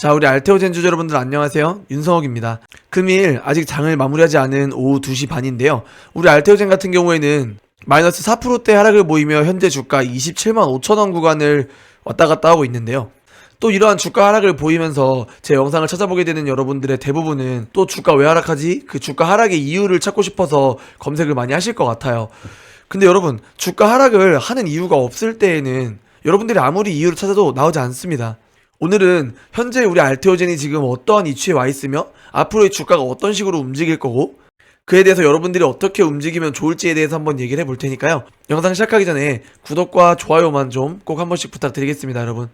자, 우리 알테오젠 주주 여러분들 안녕하세요. 윤성욱입니다. 금일 아직 장을 마무리하지 않은 오후 2시 반인데요. 우리 알테오젠 같은 경우에는 마이너스 4%대 하락을 보이며 현재 주가 27만 5천원 구간을 왔다 갔다 하고 있는데요. 또 이러한 주가 하락을 보이면서 제 영상을 찾아보게 되는 여러분들의 대부분은 또 주가 왜 하락하지? 그 주가 하락의 이유를 찾고 싶어서 검색을 많이 하실 것 같아요. 근데 여러분, 주가 하락을 하는 이유가 없을 때에는 여러분들이 아무리 이유를 찾아도 나오지 않습니다. 오늘은 현재 우리 알테오젠이 지금 어떠한 위치에 와 있으며 앞으로의 주가가 어떤 식으로 움직일 거고 그에 대해서 여러분들이 어떻게 움직이면 좋을지에 대해서 한번 얘기를 해볼 테니까요. 영상 시작하기 전에 구독과 좋아요만 좀 꼭 한 번씩 부탁드리겠습니다, 여러분.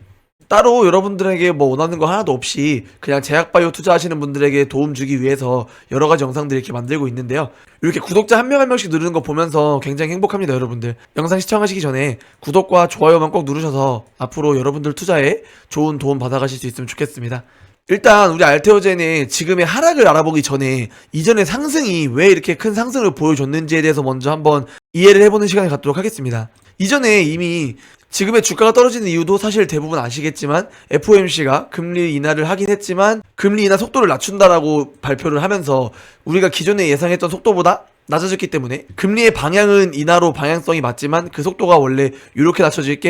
따로 여러분들에게 뭐 원하는 거 하나도 없이 그냥 제약바이오 투자하시는 분들에게 도움 주기 위해서 여러가지 영상들 이렇게 만들고 있는데요. 이렇게 구독자 한 명 한 명씩 누르는 거 보면서 굉장히 행복합니다, 여러분들. 영상 시청하시기 전에 구독과 좋아요만 꼭 누르셔서 앞으로 여러분들 투자에 좋은 도움 받아가실 수 있으면 좋겠습니다. 일단 우리 알테오젠의 지금의 하락을 알아보기 전에 이전의 상승이 왜 이렇게 큰 상승을 보여줬는지에 대해서 먼저 한번 이해를 해보는 시간을 갖도록 하겠습니다. 이전에 이미 지금의 주가가 떨어지는 이유도 사실 대부분 아시겠지만 FOMC가 금리 인하를 하긴 했지만 금리 인하 속도를 낮춘다라고 발표를 하면서 우리가 기존에 예상했던 속도보다 낮아졌기 때문에 금리의 방향은 인하로 방향성이 맞지만 그 속도가 원래 이렇게 낮춰질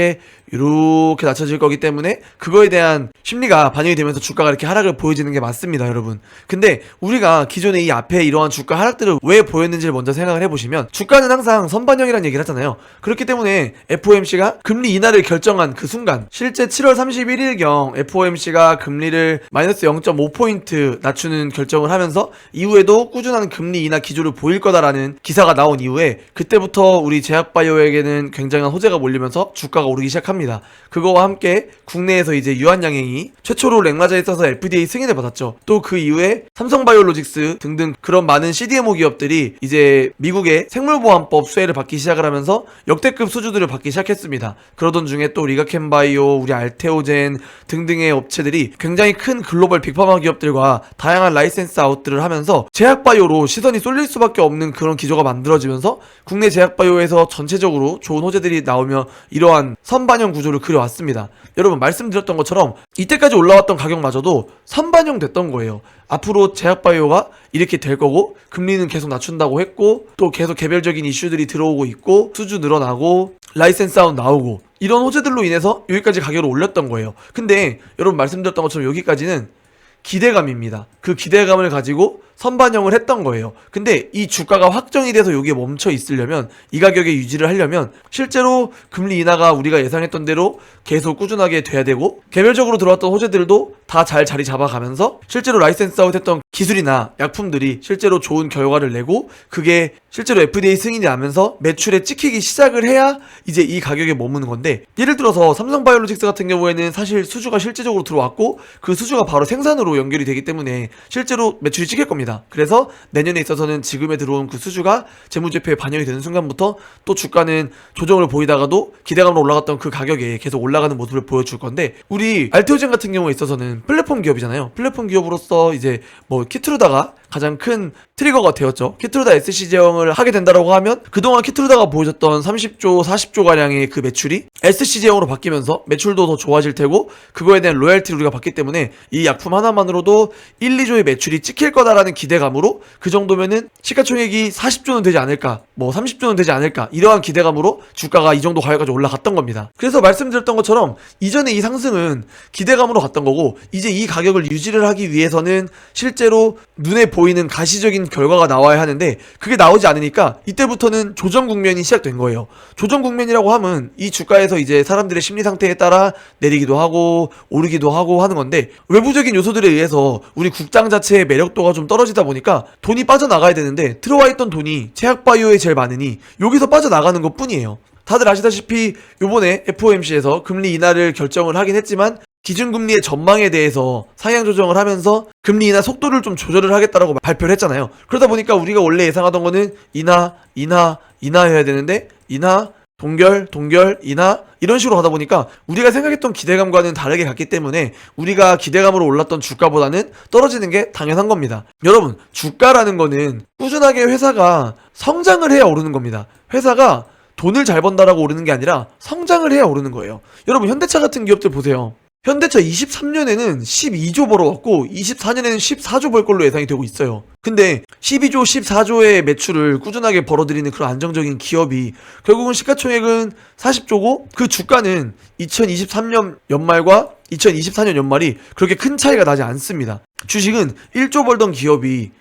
거기 때문에 그거에 대한 심리가 반영이 되면서 주가가 이렇게 하락을 보여지는 게 맞습니다, 여러분. 근데 우리가 기존에 이 앞에 이러한 주가 하락들을 왜 보였는지를 먼저 생각을 해보시면 주가는 항상 선반영이라는 얘기를 하잖아요. 그렇기 때문에 FOMC가 금리 인하를 결정한 그 순간 실제 7월 31일경 FOMC가 금리를 마이너스 0.5포인트 낮추는 결정을 하면서 이후에도 꾸준한 금리 인하 기조를 보일 거다라는 기사가 나온 이후에 그때부터 우리 제약바이오에게는 굉장한 호재가 몰리면서 주가가 오르기 시작합니다. 그거와 함께 국내에서 이제 유한양행이 최초로 렉마자에 있어서 FDA 승인을 받았죠. 또 그 이후에 삼성바이오로직스 등등 그런 많은 CDMO 기업들이 이제 미국의 생물보안법 수혜를 받기 시작을 하면서 역대급 수주들을 받기 시작했습니다. 그러던 중에 또 리가켄바이오, 우리 알테오젠 등등의 업체들이 굉장히 큰 글로벌 빅파마 기업들과 다양한 라이센스 아웃들을 하면서 제약바이오로 시선이 쏠릴 수밖에 없는 그런 기조가 만들어지면서 국내 제약바이오에서 전체적으로 좋은 호재들이 나오며 이러한 선반영 구조를 그려왔습니다. 여러분, 말씀드렸던 것처럼 이때까지 올라왔던 가격마저도 선반영 됐던 거예요. 앞으로 제약바이오가 이렇게 될 거고 금리는 계속 낮춘다고 했고 또 계속 개별적인 이슈들이 들어오고 있고 수주 늘어나고 라이센스 아웃 나오고 이런 호재들로 인해서 여기까지 가격을 올렸던 거예요. 근데 여러분, 말씀드렸던 것처럼 여기까지는 기대감입니다. 그 기대감을 가지고 선반영을 했던 거예요. 근데 이 주가가 확정이 돼서 여기에 멈춰 있으려면, 이 가격에 유지를 하려면 실제로 금리 인하가 우리가 예상했던 대로 계속 꾸준하게 돼야 되고 개별적으로 들어왔던 호재들도 다 잘 자리 잡아가면서 실제로 라이센스 아웃했던 기술이나 약품들이 실제로 좋은 결과를 내고 그게 실제로 FDA 승인이 나면서 매출에 찍히기 시작을 해야 이제 이 가격에 머무는 건데, 예를 들어서 삼성바이오로직스 같은 경우에는 사실 수주가 실제적으로 들어왔고 그 수주가 바로 생산으로 연결이 되기 때문에 실제로 매출이 찍힐 겁니다. 그래서 내년에 있어서는 지금에 들어온 그 수주가 재무제표에 반영이 되는 순간부터 또 주가는 조정을 보이다가도 기대감으로 올라갔던 그 가격에 계속 올라가는 모습을 보여줄 건데, 우리 알테오젠 같은 경우에 있어서는 플랫폼 기업이잖아요. 플랫폼 기업으로서 이제 뭐 키트루다가 가장 큰 트리거가 되었죠. 키트루다 SC 제형을 하게 된다라고 하면 그동안 키트루다가 보여줬던 30조, 40조 가량의 그 매출이 SC 제형으로 바뀌면서 매출도 더 좋아질 테고 그거에 대한 로열티를 우리가 받기 때문에 이 약품 하나만으로도 1, 2조의 매출이 찍힐 거다라는 기대감으로 그 정도면은 시가총액이 40조는 되지 않을까, 뭐 30조는 되지 않을까, 이러한 기대감으로 주가가 이 정도 가격까지 올라갔던 겁니다. 그래서 말씀드렸던 것처럼 이전에 이 상승은 기대감으로 갔던 거고 이제 이 가격을 유지를 하기 위해서는 실제로 눈에 보이는 가시적인 결과가 나와야 하는데 그게 나오지 않으니까 이때부터는 조정 국면이 시작된 거예요. 조정 국면이라고 하면 이 주가에서 이제 사람들의 심리 상태에 따라 내리기도 하고 오르기도 하고 하는 건데, 외부적인 요소들에 의해서 우리 국장 자체의 매력도가 좀 떨어지다 보니까 돈이 빠져나가야 되는데 들어와 있던 돈이 제약바이오에 제일 많으니 여기서 빠져나가는 것 뿐이에요. 다들 아시다시피 요번에 FOMC에서 금리 인하를 결정을 하긴 했지만 기준금리의 전망에 대해서 상향 조정을 하면서 금리 인하 속도를 좀 조절을 하겠다라고 발표를 했잖아요. 그러다 보니까 우리가 원래 예상하던 거는 인하해야 되는데 인하, 동결, 인하 이런 식으로 하다 보니까 우리가 생각했던 기대감과는 다르게 갔기 때문에 우리가 기대감으로 올랐던 주가보다는 떨어지는 게 당연한 겁니다. 여러분, 주가라는 거는 꾸준하게 회사가 성장을 해야 오르는 겁니다. 회사가 돈을 잘 번다라고 오르는 게 아니라 성장을 해야 오르는 거예요. 여러분, 현대차 같은 기업들 보세요. 현대차 23년에는 12조 벌어왔고 24년에는 14조 벌 걸로 예상이 되고 있어요. 근데 12조, 14조의 매출을 꾸준하게 벌어들이는 그런 안정적인 기업이 결국은 시가총액은 40조고 그 주가는 2023년 연말과 2024년 연말이 그렇게 큰 차이가 나지 않습니다. 주식은 1조 벌던 기업이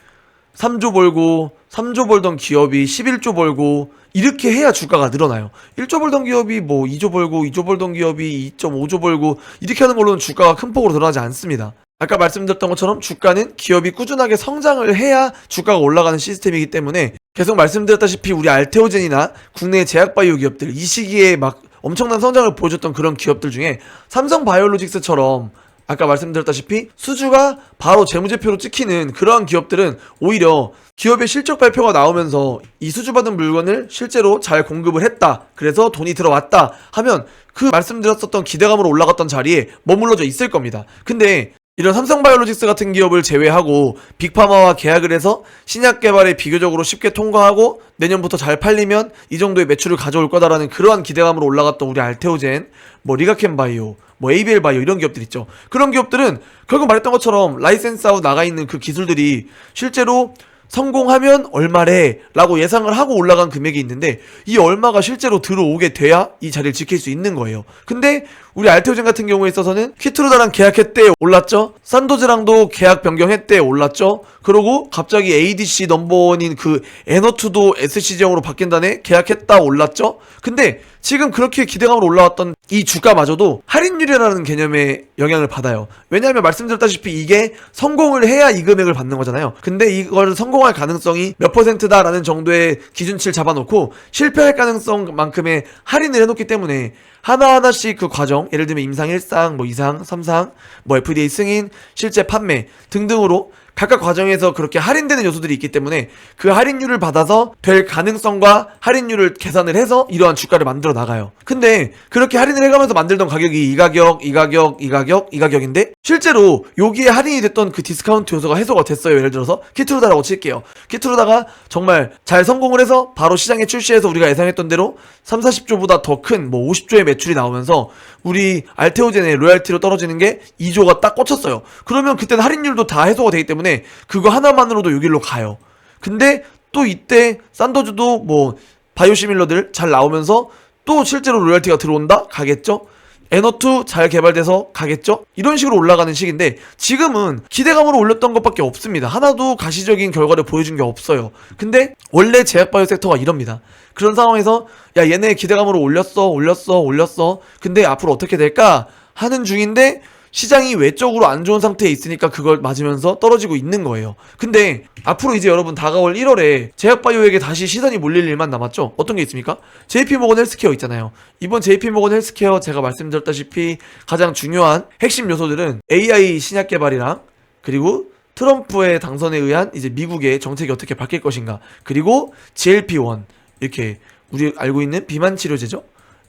3조 벌고 3조 벌던 기업이 11조 벌고 이렇게 해야 주가가 늘어나요. 1조 벌던 기업이 뭐 2조 벌고 2조 벌던 기업이 2.5조 벌고 이렇게 하는 걸로는 주가가 큰 폭으로 늘어나지 않습니다. 아까 말씀드렸던 것처럼 주가는 기업이 꾸준하게 성장을 해야 주가가 올라가는 시스템이기 때문에 계속 말씀드렸다시피 우리 알테오젠이나 국내 제약바이오 기업들 이 시기에 막 엄청난 성장을 보여줬던 그런 기업들 중에 삼성바이오로직스처럼 아까 말씀드렸다시피 수주가 바로 재무제표로 찍히는 그러한 기업들은 오히려 기업의 실적 발표가 나오면서 이 수주받은 물건을 실제로 잘 공급을 했다, 그래서 돈이 들어왔다 하면 그 말씀드렸었던 기대감으로 올라갔던 자리에 머물러져 있을 겁니다. 근데 이런 삼성바이오로직스 같은 기업을 제외하고 빅파마와 계약을 해서 신약 개발에 비교적으로 쉽게 통과하고 내년부터 잘 팔리면 이 정도의 매출을 가져올 거다라는 그러한 기대감으로 올라갔던 우리 알테오젠, 뭐 리가켄바이오, 뭐 ABL바이오 이런 기업들 있죠. 그런 기업들은 결국 말했던 것처럼 라이센스아웃 나가 있는 그 기술들이 실제로 성공하면 얼마래 라고 예상을 하고 올라간 금액이 있는데 이 얼마가 실제로 들어오게 돼야 이 자리를 지킬 수 있는 거예요. 근데 우리 알테오젠 같은 경우에 있어서는 키트루다랑 계약했대 올랐죠. 산도즈랑도 계약 변경했대 올랐죠. 그러고 갑자기 ADC 넘버원인 그 에너투도 SC지형으로 바뀐다네 계약했다 올랐죠. 근데 지금 그렇게 기대감으로 올라왔던 이 주가마저도 할인율이라는 개념의 영향을 받아요. 왜냐하면 말씀드렸다시피 이게 성공을 해야 이 금액을 받는 거잖아요. 근데 이걸 성공할 가능성이 몇 %다라는 정도의 기준치를 잡아놓고 실패할 가능성만큼의 할인을 해놓기 때문에 하나하나씩 그 과정, 예를 들면 임상 1상, 뭐 2상, 3상, 뭐 FDA 승인, 실제 판매 등등으로 각각 과정에서 그렇게 할인되는 요소들이 있기 때문에 그 할인율을 받아서 될 가능성과 할인율을 계산을 해서 이러한 주가를 만들어 나가요. 근데 그렇게 할인을 해가면서 만들던 가격이 이 가격, 이 가격, 이 가격, 이 가격인데 실제로 여기에 할인이 됐던 그 디스카운트 요소가 해소가 됐어요. 예를 들어서 키트루다라고 칠게요. 키트루다가 정말 잘 성공을 해서 바로 시장에 출시해서 우리가 예상했던 대로 3, 40조보다 더 큰 뭐 50조의 매출이 나오면서 우리 알테오젠의 로얄티로 떨어지는 게 2조가 딱 꽂혔어요. 그러면 그때는 할인율도 다 해소가 되기 때문에 그거 하나만으로도 여기로 가요. 근데 또 이때 산도즈도 뭐 바이오시밀러들 잘 나오면서 또 실제로 로얄티가 들어온다? 가겠죠? 에너2 잘 개발돼서 가겠죠? 이런 식으로 올라가는 시기인데 지금은 기대감으로 올렸던 것밖에 없습니다. 하나도 가시적인 결과를 보여준 게 없어요. 근데 원래 제약바이오 섹터가 이럽니다. 그런 상황에서 야 얘네 기대감으로 올렸어 근데 앞으로 어떻게 될까? 하는 중인데 시장이 외적으로 안 좋은 상태에 있으니까 그걸 맞으면서 떨어지고 있는 거예요. 근데 앞으로 이제 여러분 다가올 1월에 제약바이오에게 다시 시선이 몰릴 일만 남았죠? 어떤 게 있습니까? JP모건 헬스케어 있잖아요. 이번 JP모건 헬스케어 제가 말씀드렸다시피 가장 중요한 핵심 요소들은 AI 신약 개발이랑 그리고 트럼프의 당선에 의한 이제 미국의 정책이 어떻게 바뀔 것인가, 그리고 GLP-1 이렇게 우리 알고 있는 비만 치료제죠.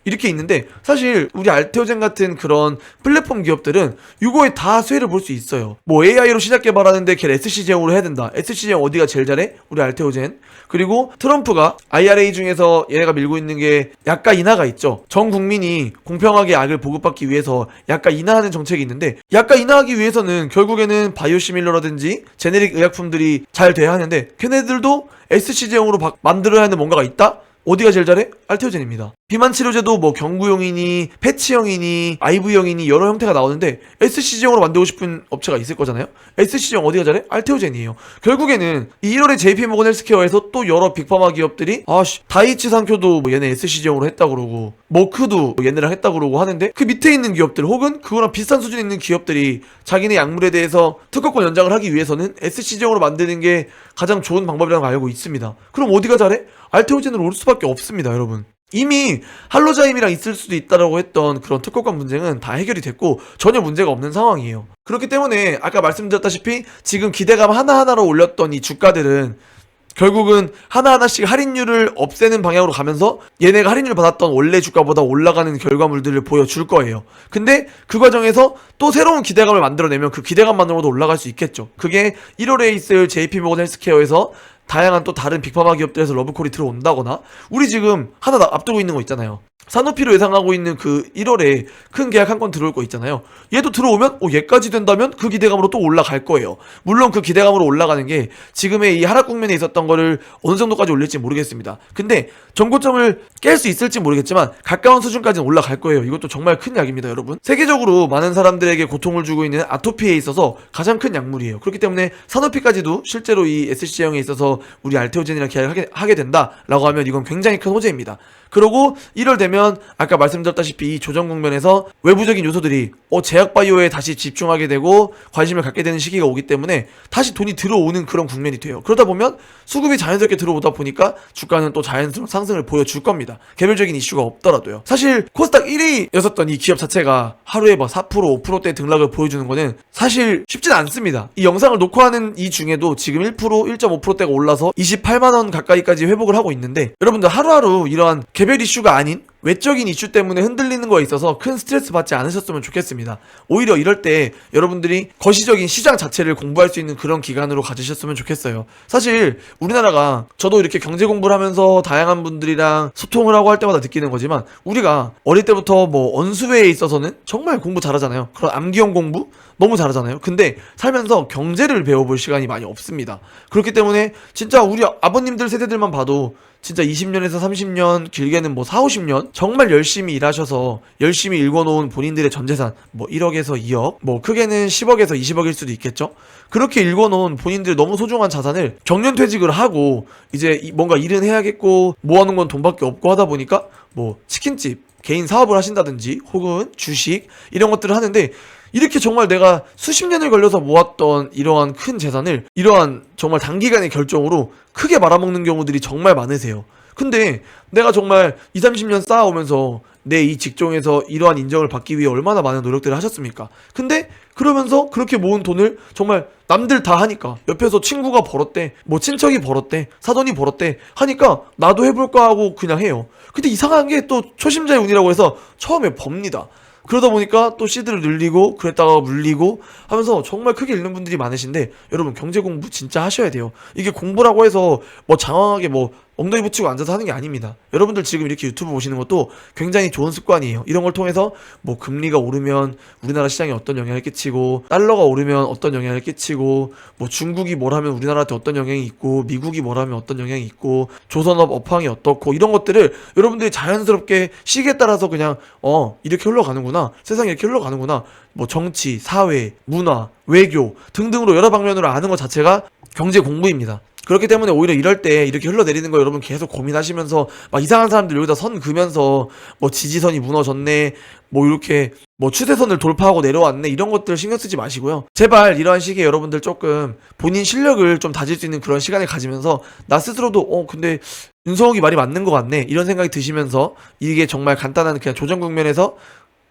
이렇게 있는데 사실 우리 알테오젠 같은 그런 플랫폼 기업들은 이거에 다 수혜를 볼 수 있어요. 뭐 AI로 시작 개발하는데 걔 SC제형으로 해야 된다. SC제형 어디가 제일 잘해? 우리 알테오젠. 그리고 트럼프가 IRA 중에서 얘네가 밀고 있는 게 약가 인하가 있죠. 전 국민이 공평하게 약을 보급받기 위해서 약가 인하하는 정책이 있는데 약가 인하하기 위해서는 결국에는 바이오시밀러라든지 제네릭 의약품들이 잘 돼야 하는데 걔네들도 SC제형으로 만들어야 하는 뭔가가 있다? 어디가 제일 잘해? 알테오젠입니다. 비만 치료제도 뭐 경구용이니 패치형이니 IV형이니 여러 형태가 나오는데 SC제형으로 만들고 싶은 업체가 있을 거잖아요. SC제형 어디가 잘해? 알테오젠이에요. 결국에는 1월에 JP모건 헬스케어에서 또 여러 빅파마 기업들이 다이치 상표도 뭐 얘네 SC제형으로 했다 그러고 머크도 뭐 얘네랑 했다 그러고 하는데 그 밑에 있는 기업들 혹은 그거랑 비슷한 수준에 있는 기업들이 자기네 약물에 대해서 특허권 연장을 하기 위해서는 SC제형으로 만드는 게 가장 좋은 방법이라는 걸 알고 있습니다. 그럼 어디가 잘해? 알테오젠으로 올 수밖에 없습니다, 여러분. 이미 할로자임이랑 있을 수도 있다라고 했던 그런 특허권 분쟁은 다 해결이 됐고 전혀 문제가 없는 상황이에요. 그렇기 때문에 아까 말씀드렸다시피 지금 기대감 하나하나로 올렸던 이 주가들은 결국은 하나하나씩 할인율을 없애는 방향으로 가면서 얘네가 할인율 받았던 원래 주가보다 올라가는 결과물들을 보여줄 거예요. 근데 그 과정에서 또 새로운 기대감을 만들어내면 그 기대감만으로도 올라갈 수 있겠죠. 그게 1월에 있을 JP모건 헬스케어에서 다양한 또 다른 빅파마 기업들에서 러브콜이 들어온다거나 우리 지금 하나 앞두고 있는 거 있잖아요. 사노피로 예상하고 있는 그 1월에 큰 계약 한 건 들어올 거 있잖아요. 얘도 들어오면 얘까지 된다면 그 기대감으로 또 올라갈 거예요. 물론 그 기대감으로 올라가는 게 지금의 이 하락 국면에 있었던 거를 어느 정도까지 올릴지 모르겠습니다. 근데 전고점을 깰 수 있을지 모르겠지만 가까운 수준까지는 올라갈 거예요. 이것도 정말 큰 약입니다, 여러분. 세계적으로 많은 사람들에게 고통을 주고 있는 아토피에 있어서 가장 큰 약물이에요. 그렇기 때문에 사노피까지도 실제로 이 SC형에 있어서 우리 알테오젠이랑 계약을 하게 된다라고 하면 이건 굉장히 큰 호재입니다. 그리고 1월 되면 아까 말씀드렸다시피 이 조정 국면에서 외부적인 요소들이 제약바이오에 다시 집중하게 되고 관심을 갖게 되는 시기가 오기 때문에 다시 돈이 들어오는 그런 국면이 돼요. 그러다 보면 수급이 자연스럽게 들어오다 보니까 주가는 또 자연스러운 상승을 보여줄 겁니다. 개별적인 이슈가 없더라도요. 사실 코스닥 1위였었던 이 기업 자체가 하루에 막 4%, 5%대 등락을 보여주는 거는 사실 쉽진 않습니다. 이 영상을 녹화하는 이 중에도 지금 1%, 1.5%대가 올라서 28만원 가까이까지 회복을 하고 있는데, 여러분들 하루하루 이러한 개별 이슈가 아닌 외적인 이슈 때문에 흔들리는 거에 있어서 큰 스트레스 받지 않으셨으면 좋겠습니다. 오히려 이럴 때 여러분들이 거시적인 시장 자체를 공부할 수 있는 그런 기간으로 가지셨으면 좋겠어요. 사실 우리나라가, 저도 이렇게 경제 공부를 하면서 다양한 분들이랑 소통을 하고 할 때마다 느끼는 거지만, 우리가 어릴 때부터 뭐 언수회에 있어서는 정말 공부 잘하잖아요. 그런 암기형 공부 너무 잘하잖아요. 근데 살면서 경제를 배워볼 시간이 많이 없습니다. 그렇기 때문에 진짜 우리 아버님들 세대들만 봐도 진짜 20년에서 30년, 길게는 뭐 4, 50년 정말 열심히 일하셔서 열심히 읽어놓은 본인들의 전재산, 뭐 1억에서 2억, 뭐 크게는 10억에서 20억일 수도 있겠죠. 그렇게 읽어놓은 본인들의 너무 소중한 자산을 정년퇴직을 하고 이제 뭔가 일은 해야겠고 모아놓은 건 돈밖에 없고 하다 보니까 뭐 치킨집, 개인 사업을 하신다든지 혹은 주식 이런 것들을 하는데, 이렇게 정말 내가 수십 년을 걸려서 모았던 이러한 큰 재산을 이러한 정말 단기간의 결정으로 크게 말아먹는 경우들이 정말 많으세요. 근데 내가 정말 20, 30년 쌓아오면서 내 이 직종에서 이러한 인정을 받기 위해 얼마나 많은 노력들을 하셨습니까? 근데 그러면서 그렇게 모은 돈을 정말 남들 다 하니까, 옆에서 친구가 벌었대, 뭐 친척이 벌었대, 사돈이 벌었대 하니까 나도 해볼까 하고 그냥 해요. 근데 이상한 게 또 초심자의 운이라고 해서 처음에 법니다. 그러다 보니까 또 시드를 늘리고 그랬다가 물리고 하면서 정말 크게 잃는 분들이 많으신데, 여러분 경제 공부 진짜 하셔야 돼요. 이게 공부라고 해서 뭐 장황하게 뭐 엉덩이 붙이고 앉아서 하는 게 아닙니다. 여러분들 지금 이렇게 유튜브 보시는 것도 굉장히 좋은 습관이에요. 이런 걸 통해서 뭐 금리가 오르면 우리나라 시장에 어떤 영향을 끼치고, 달러가 오르면 어떤 영향을 끼치고, 뭐 중국이 뭘 하면 우리나라한테 어떤 영향이 있고, 미국이 뭘 하면 어떤 영향이 있고, 조선업 업황이 어떻고, 이런 것들을 여러분들이 자연스럽게 시기에 따라서 그냥 이렇게 흘러가는구나, 세상이 이렇게 흘러가는구나, 뭐 정치, 사회, 문화, 외교 등등으로 여러 방면으로 아는 것 자체가 경제 공부입니다. 그렇기 때문에 오히려 이럴 때 이렇게 흘러내리는 거 여러분 계속 고민하시면서 막 이상한 사람들 여기다 선 그면서 뭐 지지선이 무너졌네, 뭐 이렇게 뭐 추세선을 돌파하고 내려왔네, 이런 것들 신경 쓰지 마시고요. 제발 이러한 시기에 여러분들 조금 본인 실력을 좀 다질 수 있는 그런 시간을 가지면서 나 스스로도 근데 윤성욱이 말이 맞는 것 같네, 이런 생각이 드시면서, 이게 정말 간단한 그냥 조정 국면에서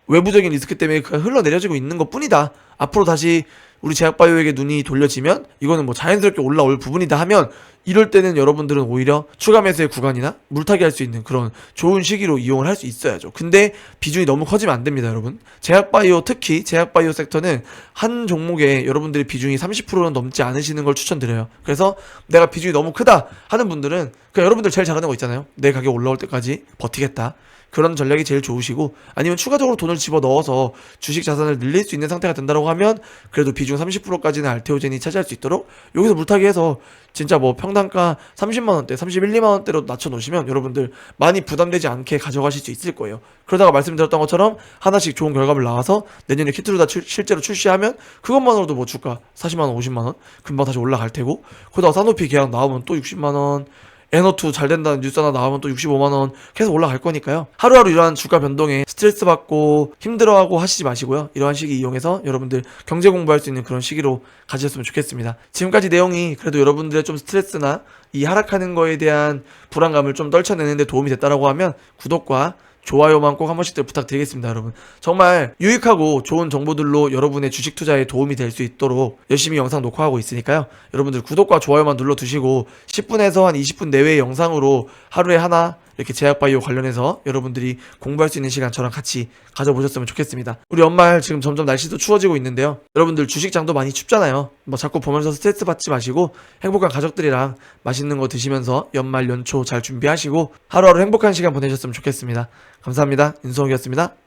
외부적인 리스크 때문에 그냥 흘러내려지고 있는 것 뿐이다, 앞으로 다시 우리 제약바이오에게 눈이 돌려지면 이거는 뭐 자연스럽게 올라올 부분이다 하면, 이럴 때는 여러분들은 오히려 추가 매수의 구간이나 물타기 할 수 있는 그런 좋은 시기로 이용을 할 수 있어야죠. 근데 비중이 너무 커지면 안 됩니다, 여러분. 제약바이오, 특히 제약바이오 섹터는 한 종목에 여러분들의 비중이 30%는 넘지 않으시는 걸 추천드려요. 그래서 내가 비중이 너무 크다 하는 분들은 그냥 여러분들 제일 잘하는 거 있잖아요. 내 가격 올라올 때까지 버티겠다, 그런 전략이 제일 좋으시고, 아니면 추가적으로 돈을 집어넣어서 주식 자산을 늘릴 수 있는 상태가 된다고 하면 그래도 비중 30%까지는 알테오젠이 차지할 수 있도록 여기서 물타기해서 진짜 뭐 평단가 30만원대, 31, 2만원대로 낮춰놓으시면 여러분들 많이 부담되지 않게 가져가실 수 있을 거예요. 그러다가 말씀드렸던 것처럼 하나씩 좋은 결과물 나와서 내년에 키트로 다 실제로 출시하면 그것만으로도 뭐 주가 40만원, 50만원 금방 다시 올라갈 테고, 그러다가 사노피 계약 나오면 또 60만원, 에너투 잘 된다는 뉴스 하나 나오면 또 65만원 계속 올라갈 거니까요. 하루하루 이러한 주가 변동에 스트레스 받고 힘들어하고 하시지 마시고요. 이러한 시기 이용해서 여러분들 경제 공부할 수 있는 그런 시기로 가지셨으면 좋겠습니다. 지금까지 내용이 그래도 여러분들의 좀 스트레스나 이 하락하는 거에 대한 불안감을 좀 떨쳐내는 데 도움이 됐다라고 하면 구독과 좋아요만 꼭 한 번씩들 부탁드리겠습니다, 여러분. 정말 유익하고 좋은 정보들로 여러분의 주식 투자에 도움이 될 수 있도록 열심히 영상 녹화하고 있으니까요. 여러분들 구독과 좋아요만 눌러두시고 10분에서 한 20분 내외의 영상으로 하루에 하나 이렇게 제약바이오 관련해서 여러분들이 공부할 수 있는 시간 저랑 같이 가져보셨으면 좋겠습니다. 우리 연말 지금 점점 날씨도 추워지고 있는데요. 여러분들 주식장도 많이 춥잖아요. 뭐 자꾸 보면서 스트레스 받지 마시고 행복한 가족들이랑 맛있는 거 드시면서 연말 연초 잘 준비하시고 하루하루 행복한 시간 보내셨으면 좋겠습니다. 감사합니다. 윤성욱이었습니다.